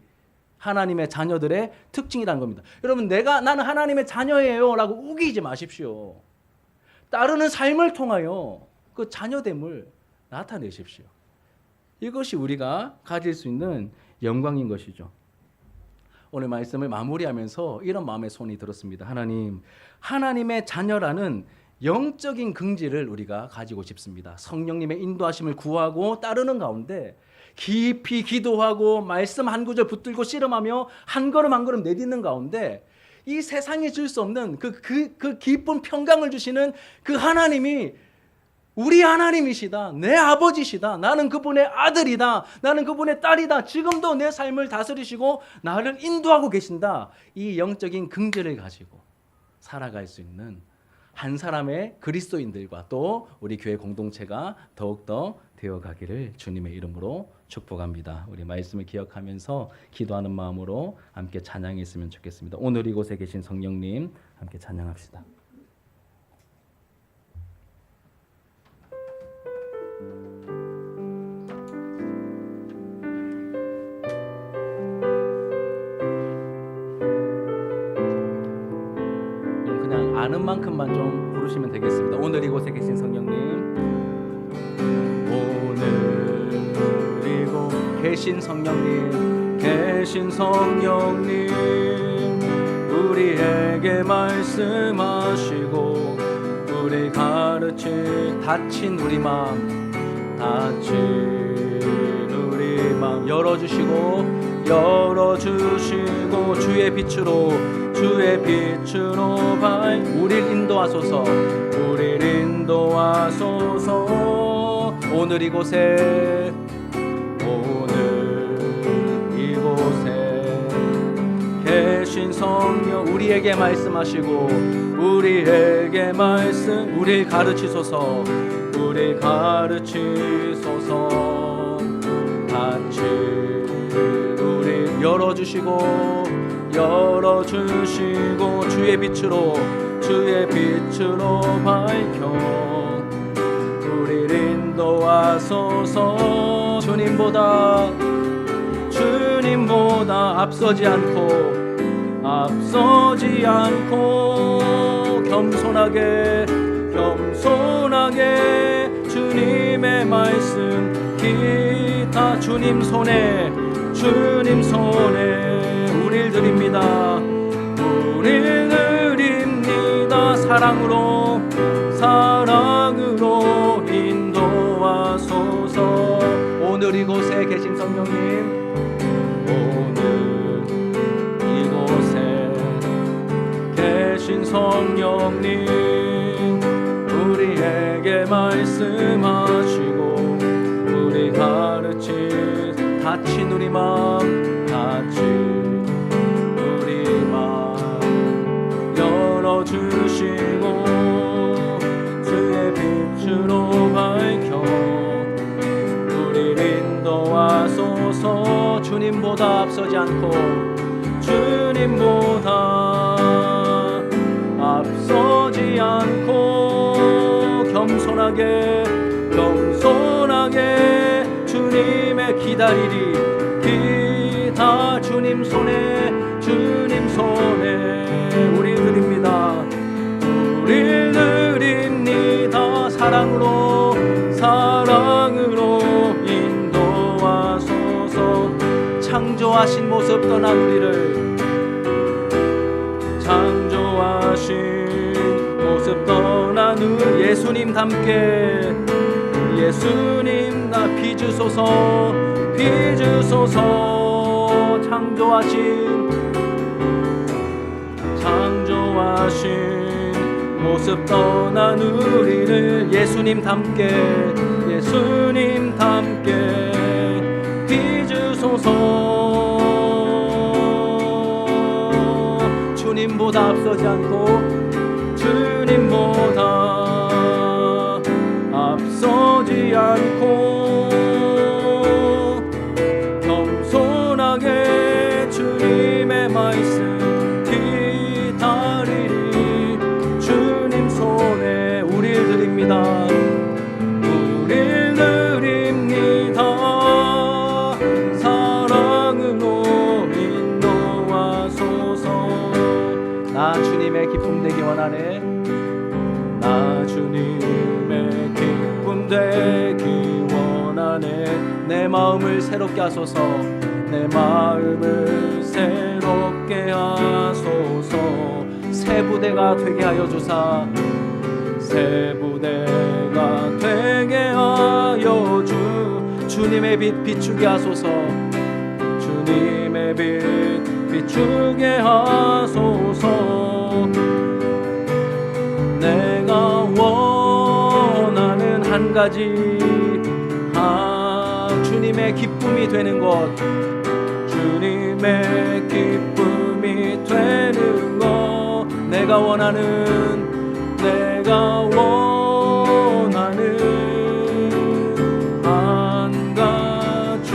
하나님의 자녀들의 특징이라는 겁니다. 여러분 나는 하나님의 자녀예요 라고 우기지 마십시오. 따르는 삶을 통하여 그 자녀됨을 나타내십시오. 이것이 우리가 가질 수 있는 영광인 것이죠. 오늘 말씀을 마무리하면서 이런 마음의 소원이 들었습니다. 하나님의 자녀라는 영적인 긍지를 우리가 가지고 싶습니다. 성령님의 인도하심을 구하고 따르는 가운데 깊이 기도하고 말씀 한 구절 붙들고 씨름하며 한 걸음 한 걸음 내딛는 가운데 이 세상에 줄 수 없는 그 기쁜 평강을 주시는 그 하나님이 우리 하나님이시다. 내 아버지시다. 나는 그분의 아들이다. 나는 그분의 딸이다. 지금도 내 삶을 다스리시고 나를 인도하고 계신다. 이 영적인 긍지를 가지고 살아갈 수 있는 한 사람의 그리스도인들과 또 우리 교회 공동체가 더욱더 되어가기를 주님의 이름으로 축복합니다. 우리 말씀을 기억하면서 기도하는 마음으로 함께 찬양했으면 좋겠습니다. 오늘 이곳에 계신 성령님 함께 찬양합시다. 아는 만큼만 좀 부르시면 되겠습니다. 오늘 이곳에 계신 성령님, 오늘 이곳 계신 성령님, 계신 성령님, 우리에게 말씀하시고 우리 가르치 다친 우리 마음, 다친 우리 마음 열어주시고 주의 빛으로 우릴 인도하소서. 오늘 이곳에 계신 성령, 우리에게 말씀하시고 우리를 가르치소서. 다친 우리 열어주시고 주의 빛으로 밝혀 우리를 인도하소서. 주님보다 앞서지 않고 겸손하게 주님의 말씀 기타 주님 손에 우릴 드립니다. 사랑으로 인도하소서. 오늘 이곳에 계신 성령님, 우리에게 말씀하시고 우리 가르치 다친 우리 마음 열어주시고 주의 빛으로 밝혀 우리를 인도하소서. 주님보다 앞서지 않고 겸손하게 주님의 기다리리 기다 주님 손에 우리 드립니다. 사랑으로 인도하소서. 창조하신 모습 떠난 우리를 예수님 닮게 나 빚으소서. 창조하신 모습 떠난 우리를 예수님 닮게 빚으소서. 주님보다 앞서지 않고 겸손하게 주님의 말씀 기다리리 주님 손에 우릴 드립니다. 사랑으로 인도하소서. 나 주님의 기쁨 되기 원하네. 내 마음을 새롭게 하소서. 새 부대가 되게 하여 주사. 주님의 빛 비추게 하소서. 내가 원하는 한 가지, 주님의 기쁨이 되는 것, 내가 원하는 한 가지,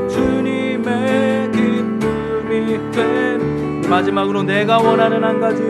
주님의 기쁨이 되는. 마지막으로 내가 원하는 한 가지,